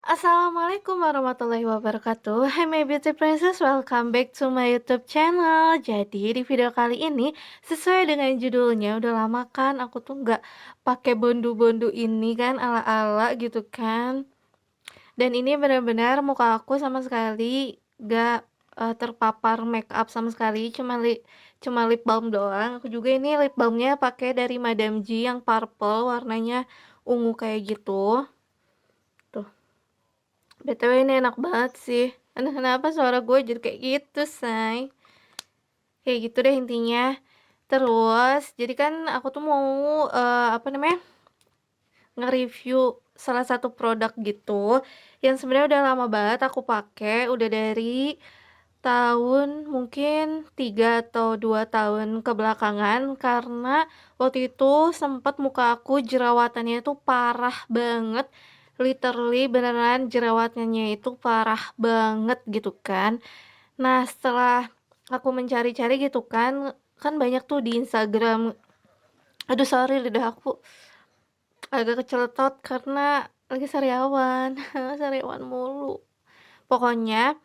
Assalamualaikum warahmatullahi wabarakatuh. Hai my beauty princess, welcome back to my YouTube channel. Jadi di video kali ini sesuai dengan judulnya, udah lama kan aku tuh nggak pakai bondu-bondu ini kan ala-ala gitu kan. Dan ini benar-benar muka aku sama sekali nggak terpapar make up sama sekali, cuma lip balm doang. Aku juga ini lip balmnya pakai dari Madame G yang purple, warnanya ungu kayak gitu. Tuh. BTW ini enak banget sih. Aduh, kenapa suara gue jadi kayak gitu, say? Kayak gitu deh intinya. Terus, jadi kan aku tuh mau apa namanya? Nge-review salah satu produk gitu yang sebenarnya udah lama banget aku pakai, udah dari tahun mungkin 3 atau 2 tahun kebelakangan, karena waktu itu sempet muka aku jerawatannya itu parah banget, literally beneran jerawatnya itu parah banget gitu kan. Nah, setelah aku mencari-cari gitu kan, kan banyak tuh di Instagram. Aduh, sorry lidah aku agak keceletot karena lagi sariawan. Sariawan mulu. Pokoknya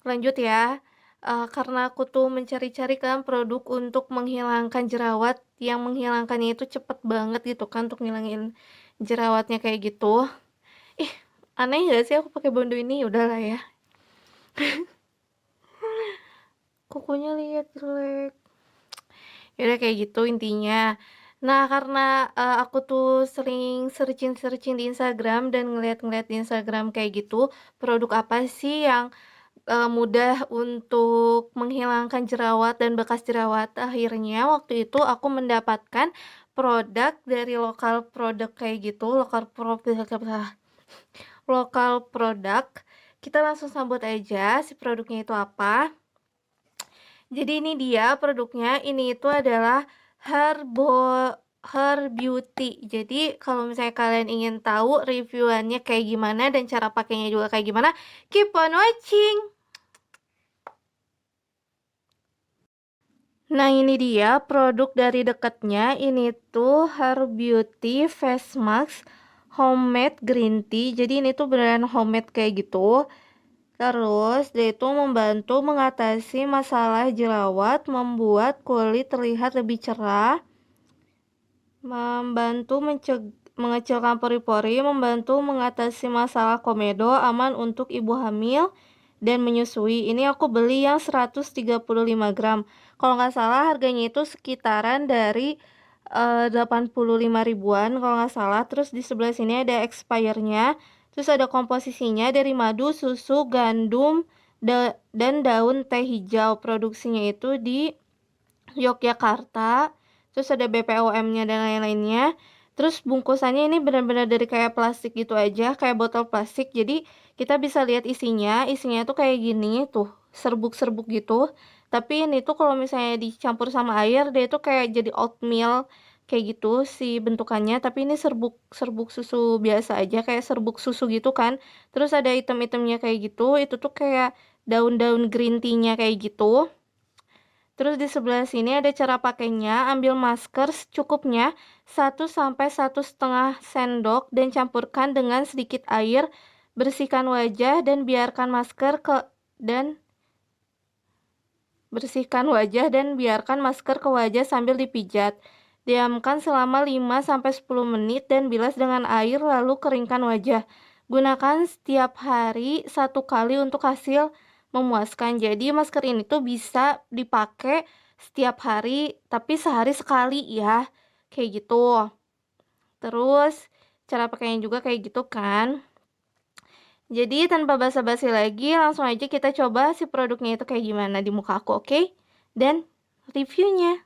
lanjut ya. Karena aku tuh mencari-cari kan produk untuk menghilangkan jerawat, yang menghilangkannya itu cepet banget gitu kan, untuk ngilangin jerawatnya kayak gitu. Ih, aneh gak sih aku pakai bondo ini? Udahlah ya. Kukunya lihat jelek. Yaudah kayak gitu intinya. Nah, karena aku tuh sering searching di Instagram dan ngeliat-ngeliat di Instagram kayak gitu, produk apa sih yang mudah untuk menghilangkan jerawat dan bekas jerawat. Akhirnya waktu itu aku mendapatkan produk dari lokal produk kayak gitu, lokal produk. Kita langsung sambut aja si produknya itu apa. Jadi ini dia produknya. Ini itu adalah Her Beauty. Jadi kalau misalnya kalian ingin tahu reviewannya kayak gimana dan cara pakainya juga kayak gimana, keep on watching. Nah, ini dia produk dari dekatnya. Ini tuh Her Beauty Face Mask Homemade Green Tea. Jadi ini tuh beneran homemade kayak gitu. Terus dia itu membantu mengatasi masalah jerawat, membuat kulit terlihat lebih cerah, membantu mengecilkan pori-pori, membantu mengatasi masalah komedo, aman untuk ibu hamil dan menyusui. Ini aku beli yang 135 gram. Kalau nggak salah harganya itu sekitaran dari 85 ribuan kalau nggak salah. Terus di sebelah sini ada expire-nya. Terus ada komposisinya dari madu, susu, gandum, dan daun teh hijau. Produksinya itu di Yogyakarta. Terus ada BPOM-nya dan lain-lainnya. Terus bungkusannya ini benar-benar dari kayak plastik gitu aja, kayak botol plastik. Jadi kita bisa lihat isinya. Isinya tuh kayak gini tuh, serbuk-serbuk gitu. Tapi ini tuh kalau misalnya dicampur sama air, dia tuh kayak jadi oatmeal kayak gitu si bentukannya. Tapi ini serbuk susu biasa aja, kayak serbuk susu gitu kan. Terus ada item-itemnya kayak gitu. Itu tuh kayak daun-daun green tea-nya kayak gitu. Terus di sebelah sini ada cara pakainya. Ambil masker secukupnya 1 sampai 1,5 sendok dan campurkan dengan sedikit air. Bersihkan wajah dan biarkan masker ke wajah sambil dipijat. Diamkan selama 5 sampai 10 menit dan bilas dengan air, lalu keringkan wajah. Gunakan setiap hari 1 kali untuk hasil memuaskan. Jadi masker ini tuh bisa dipakai setiap hari, tapi sehari sekali ya. Kayak gitu. Terus cara pakainya juga kayak gitu kan. Jadi tanpa basa-basi lagi, langsung aja kita coba si produknya itu kayak gimana di muka aku, oke? Dan reviewnya.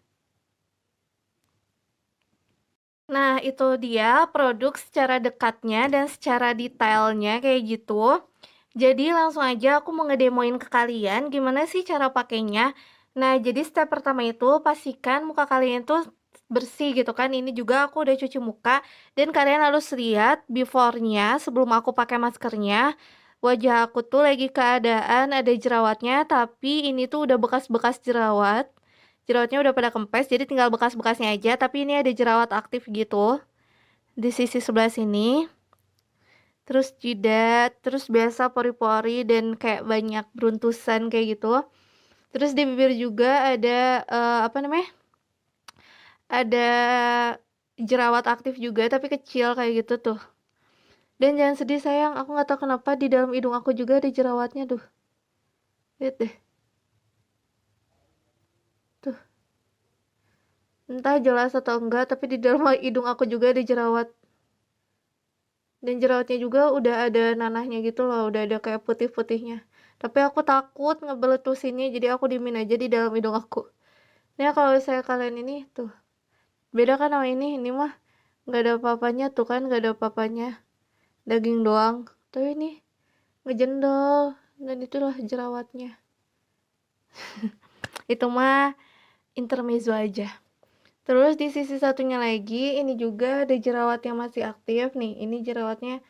Nah, itu dia produk secara dekatnya dan secara detailnya kayak gitu. Jadi langsung aja aku mau ngedemoin ke kalian gimana sih cara pakainya. Nah, jadi step pertama itu pastikan muka kalian tuh bersih gitu kan. Ini juga aku udah cuci muka dan kalian harus lihat before-nya sebelum aku pakai maskernya. Wajah aku tuh lagi keadaan ada jerawatnya, tapi ini tuh udah bekas-bekas jerawat. Jerawatnya udah pada kempes, jadi tinggal bekas-bekasnya aja. Tapi ini ada jerawat aktif gitu di sisi sebelah sini. terus jidat, terus biasa pori-pori dan kayak banyak beruntusan kayak gitu. Terus di bibir juga ada apa namanya? Ada jerawat aktif juga tapi kecil kayak gitu tuh. Dan jangan sedih sayang, aku nggak tahu kenapa di dalam hidung aku juga ada jerawatnya tuh. Lihat deh. Tuh. Entah jelas atau enggak, tapi di dalam hidung aku juga ada jerawat. Dan jerawatnya juga udah ada nanahnya gitu loh, udah ada kayak putih-putihnya. Tapi aku takut ngebeletusinnya, jadi aku diemin aja di dalam hidung aku. Nah kalau saya kalian ini tuh, beda kan sama ini mah nggak ada apa-apanya tuh kan, nggak ada apa-apanya, daging doang. Tapi ini ngejendol, dan itulah jerawatnya. Itu mah intermezzo aja. Terus di sisi satunya lagi, ini juga ada jerawat yang masih aktif nih. Ini jerawatnya,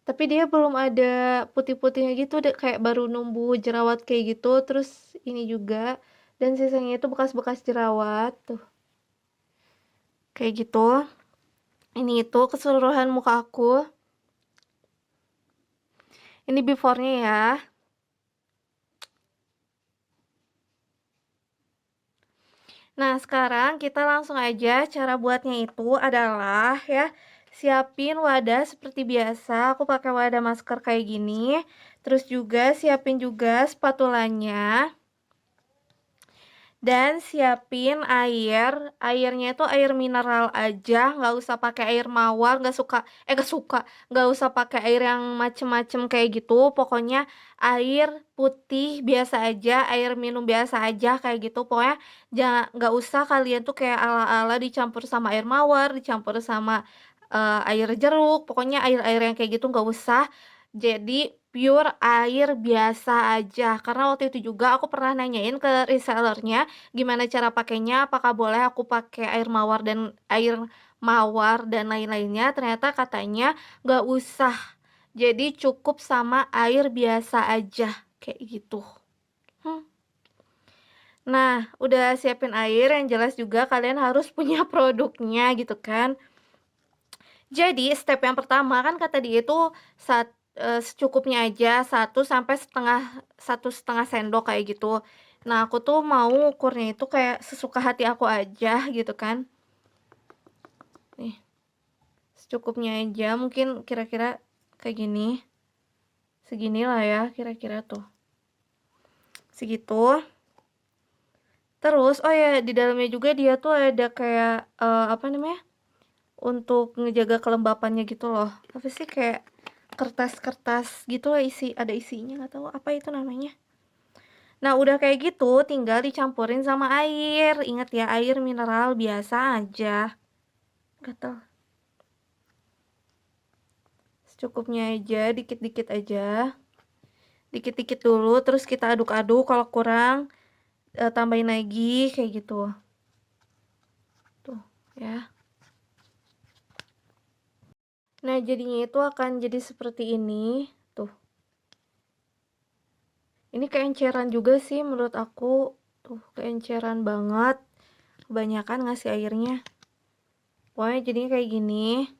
tapi dia belum ada putih-putihnya gitu, kayak baru numbuh jerawat kayak gitu. Terus ini juga, dan sisanya itu bekas-bekas jerawat tuh, kayak gitu. Ini itu keseluruhan muka aku. Ini before-nya ya. Nah, sekarang kita langsung aja. Cara buatnya itu adalah ya, siapin wadah seperti biasa. Aku pakai wadah masker kayak gini. Terus juga siapin juga spatulanya. Dan siapin air. Airnya itu air mineral aja, nggak usah pakai air mawar, nggak usah pakai air yang macem-macem kayak gitu. Pokoknya air putih biasa aja, air minum biasa aja kayak gitu. Pokoknya jangan, nggak usah kalian tuh kayak ala-ala dicampur sama air mawar, dicampur sama air jeruk. Pokoknya air-air yang kayak gitu nggak usah. Jadi pure air biasa aja. Karena waktu itu juga aku pernah nanyain ke resellernya gimana cara pakainya, apakah boleh aku pakai air mawar dan lain-lainnya. Ternyata katanya nggak usah. Jadi cukup sama air biasa aja kayak gitu. Hmm. Nah, udah siapin air, yang jelas juga kalian harus punya produknya gitu kan. Jadi step yang pertama kan kata dia itu secukupnya aja, 1 sampai 1,5 sendok kayak gitu. Nah, aku tuh mau ukurnya itu kayak sesuka hati aku aja gitu kan. Nih, secukupnya aja, mungkin kira-kira kayak gini. Segini lah ya kira-kira tuh. Segitu. Terus, oh ya, di dalamnya juga dia tuh ada kayak apa namanya? Untuk ngejaga kelembapannya gitu loh. Apa sih, kayak kertas-kertas gitu lah, ada isinya, nggak tahu apa itu namanya. Nah, udah kayak gitu tinggal dicampurin sama air. Ingat ya, air mineral biasa aja. Gatel. Secukupnya aja, dikit-dikit aja. Dikit-dikit dulu, terus kita aduk-aduk. Kalau kurang tambahin lagi kayak gitu. Tuh, ya. Nah, jadinya itu akan jadi seperti ini. Tuh. Ini keenceran juga sih menurut aku. Tuh, keenceran banget. Kebanyakan ngasih airnya. Pokoknya jadinya kayak gini.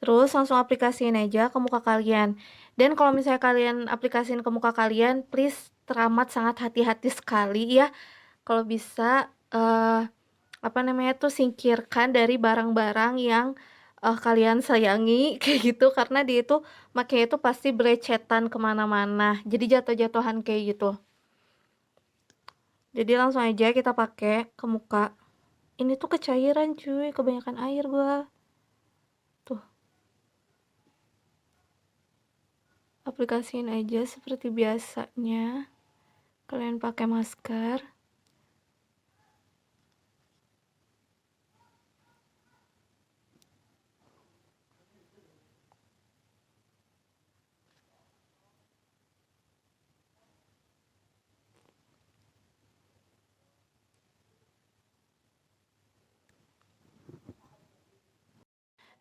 Terus langsung aplikasiin aja ke muka kalian. Dan kalau misalnya kalian aplikasiin ke muka kalian, please teramat sangat hati-hati sekali ya. Kalau bisa apa namanya tuh, singkirkan dari barang-barang yang kalian sayangi kayak gitu, karena dia itu makanya itu pasti belecetan kemana-mana, jadi jatuh-jatuhan kayak gitu. Jadi langsung aja kita pakai ke muka. Ini tuh kecairan cuy, kebanyakan air gua. Tuh, aplikasiin aja seperti biasanya kalian pakai masker.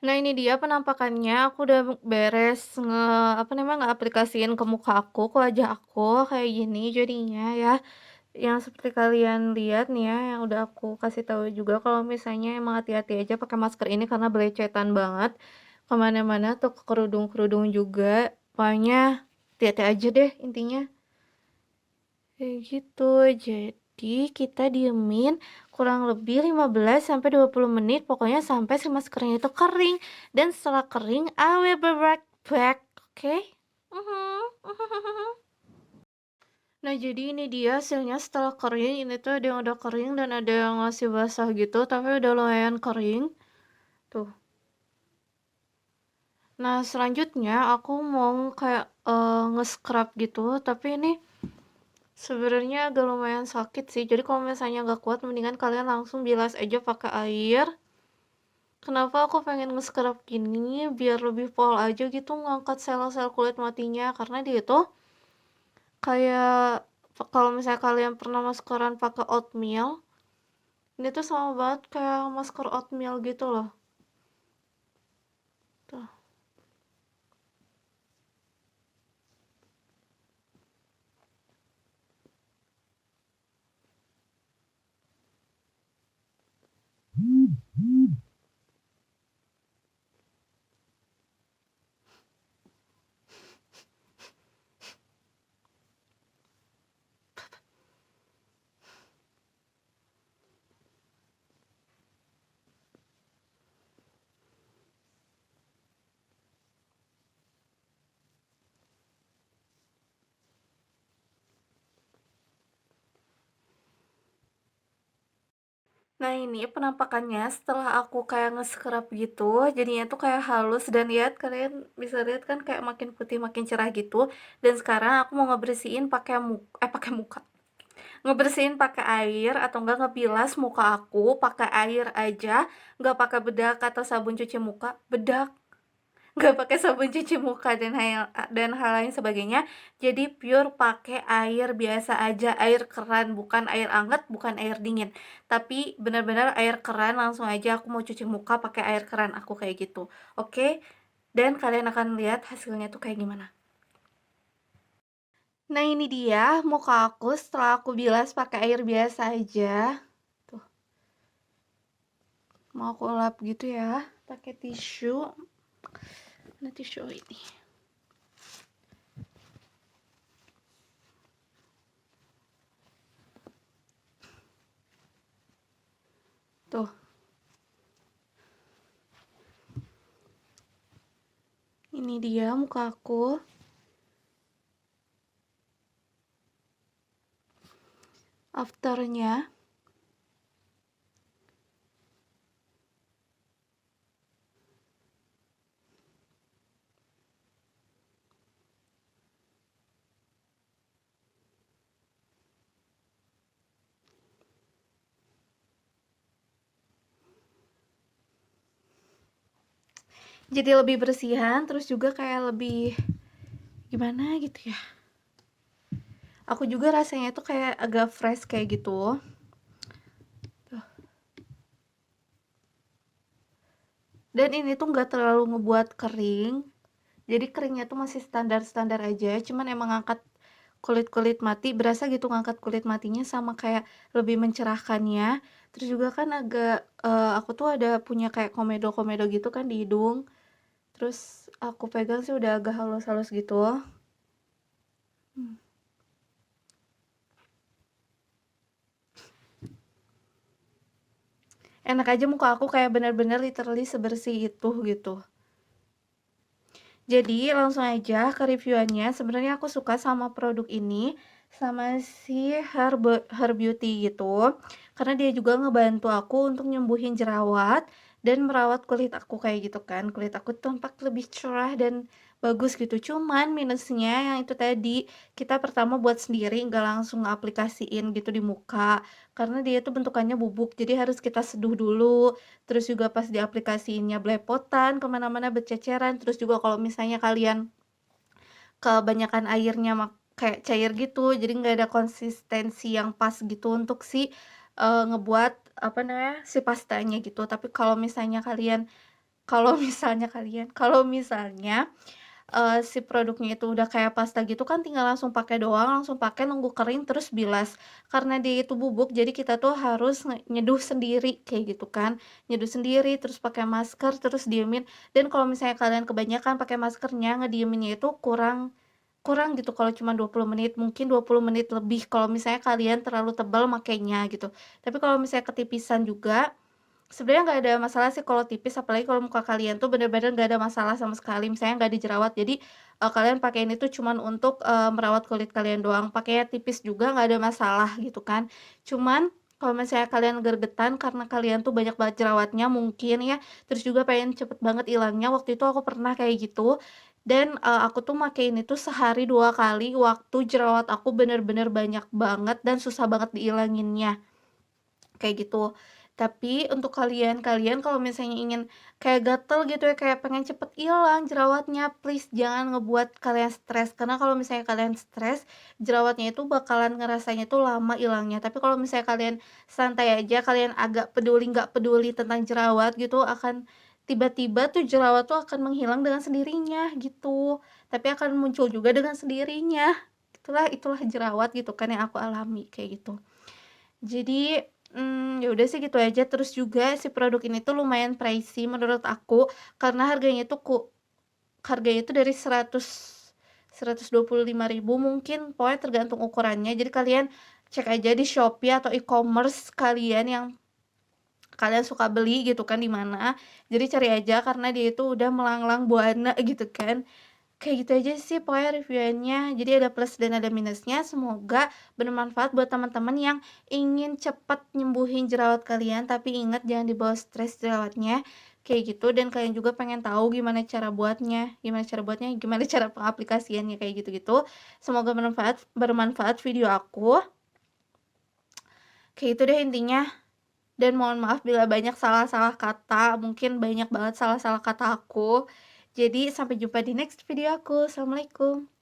Nah, ini dia penampakannya. Aku udah beres apa namanya, ngeaplikasiin ke muka aku, ke wajah aku kayak gini jadinya ya. Yang seperti kalian lihat nih ya, yang udah aku kasih tahu juga kalau misalnya emang hati-hati aja pakai masker ini karena belecetan banget. kemana-mana tuh, ke kerudung-kerudung juga. Pokoknya hati-hati aja deh intinya. Kayak gitu. Jadi kita diemin kurang lebih 15 sampai 20 menit pokoknya sampai si maskernya itu kering. Dan setelah kering, I will be right back. Oke? Mhm. Nah, jadi ini dia hasilnya setelah kering. Ini tuh ada yang udah kering dan ada yang masih basah gitu, tapi udah lumayan kering. Tuh. Nah, selanjutnya aku mau kayak nge-scrub gitu, tapi ini sebenarnya agak lumayan sakit sih. Jadi kalau misalnya nggak kuat, mendingan kalian langsung bilas aja pakai air. Kenapa aku pengen nge-scrub gini? Biar lebih pol aja gitu ngangkat sel-sel kulit matinya. Karena dia tuh kayak kalau misalnya kalian pernah maskeran pakai oatmeal, ini tuh sama banget kayak masker oatmeal gitu loh. Tuh. Nah, ini penampakannya setelah aku kayak nge-scrub gitu, jadinya tuh kayak halus dan lihat kalian bisa lihat kan kayak makin putih makin cerah gitu. Dan sekarang aku mau ngebersihin pakai muka. Ngebersihin pakai air atau enggak ngebilas muka aku pakai air aja, nggak pakai bedak atau sabun cuci muka. Bedak, nggak pakai sabun cuci muka dan hal lain sebagainya. Jadi pure pakai air biasa aja, air keran, bukan air anget, bukan air dingin, tapi benar-benar air keran. Langsung aja aku mau cuci muka pakai air keran aku kayak gitu. Oke, dan kalian akan lihat hasilnya tuh kayak gimana. Nah, ini dia muka aku setelah aku bilas pakai air biasa aja. Tuh, mau aku lap gitu ya pakai tisu. Mana tisu ini? Tuh. Ini dia muka aku. Afternya. Jadi lebih bersihan, terus juga kayak lebih gimana gitu ya. Aku juga rasanya tuh kayak agak fresh kayak gitu. Tuh. Dan ini tuh nggak terlalu ngebuat kering. Jadi keringnya tuh masih standar-standar aja, cuman emang ngangkat kulit-kulit mati, berasa gitu ngangkat kulit matinya sama kayak lebih mencerahkannya. Terus juga kan agak aku tuh ada punya kayak komedo-komedo gitu kan di hidung. Terus aku pegang sih udah agak halus-halus gitu. Hmm. Enak aja muka aku kayak bener-bener literally sebersih itu gitu. Jadi langsung aja ke reviewannya. Sebenarnya aku suka sama produk ini, sama si Her Beauty gitu. Karena dia juga ngebantu aku untuk nyembuhin jerawat dan merawat kulit aku kayak gitu kan. Kulit aku tampak lebih cerah dan bagus gitu. Cuman minusnya yang itu tadi, kita pertama buat sendiri nggak langsung aplikasiin gitu di muka. Karena dia tuh bentukannya bubuk, jadi harus kita seduh dulu. Terus juga pas di aplikasinya belepotan, kemana-mana berceceran. Terus juga kalau misalnya kalian kebanyakan airnya kayak cair gitu, jadi nggak ada konsistensi yang pas gitu untuk si ngebuat apa namanya si pastanya gitu. Tapi kalau misalnya kalian si produknya itu udah kayak pasta gitu kan tinggal langsung pakai doang, langsung pakai nunggu kering terus bilas. Karena dia itu bubuk jadi kita tuh harus nyeduh sendiri kayak gitu kan, nyeduh sendiri terus pakai masker terus diemin, dan kalau misalnya kalian kebanyakan pakai maskernya ngedieminnya itu kurang kurang gitu kalau cuma 20 menit, mungkin 20 menit lebih kalau misalnya kalian terlalu tebal makainya gitu. Tapi kalau misalnya ketipisan juga, sebenarnya nggak ada masalah sih kalau tipis, apalagi kalau muka kalian tuh bener-bener nggak ada masalah sama sekali, misalnya nggak dijerawat. Jadi, kalian pakai ini tuh cuman untuk, merawat kulit kalian doang, pakainya tipis juga nggak ada masalah gitu kan. Cuman kalau misalnya kalian gergetan karena kalian tuh banyak banget jerawatnya mungkin ya, terus juga pengen cepet banget ilangnya, waktu itu aku pernah kayak gitu, dan, aku tuh make ini tuh sehari 2 kali waktu jerawat aku bener-bener banyak banget dan susah banget diilanginnya. Kayak gitu. Tapi untuk kalian kalau misalnya ingin kayak gatel gitu ya, kayak pengen cepet hilang jerawatnya, please jangan ngebuat kalian stres. Karena kalau misalnya kalian stres, jerawatnya itu bakalan ngerasanya tuh lama hilangnya. Tapi kalau misalnya kalian santai aja, kalian agak peduli nggak peduli tentang jerawat gitu, akan tiba-tiba tuh jerawat tuh akan menghilang dengan sendirinya gitu. Tapi akan muncul juga dengan sendirinya. Itulah jerawat gitu kan yang aku alami kayak gitu. Jadi, ya udah sih gitu aja, terus juga si produk ini tuh lumayan pricey menurut aku, karena harganya itu dari 125.000 mungkin, pokoknya tergantung ukurannya. Jadi kalian cek aja di Shopee atau e-commerce kalian yang kalian suka beli gitu kan di mana. Jadi cari aja karena dia itu udah melanglang buana gitu kan. Kayak gitu aja sih pokoknya reviewnya. Jadi ada plus dan ada minusnya. Semoga bermanfaat buat teman-teman yang ingin cepat nyembuhin jerawat kalian, tapi ingat jangan dibawa stres jerawatnya. Kayak gitu, dan kalian juga pengen tahu gimana cara pengaplikasiannya kayak gitu-gitu. Semoga bermanfaat video aku. Kayak itu deh intinya. Dan mohon maaf bila banyak salah-salah kata, mungkin banyak banget salah-salah kata aku. Jadi sampai jumpa di next video aku. Assalamualaikum.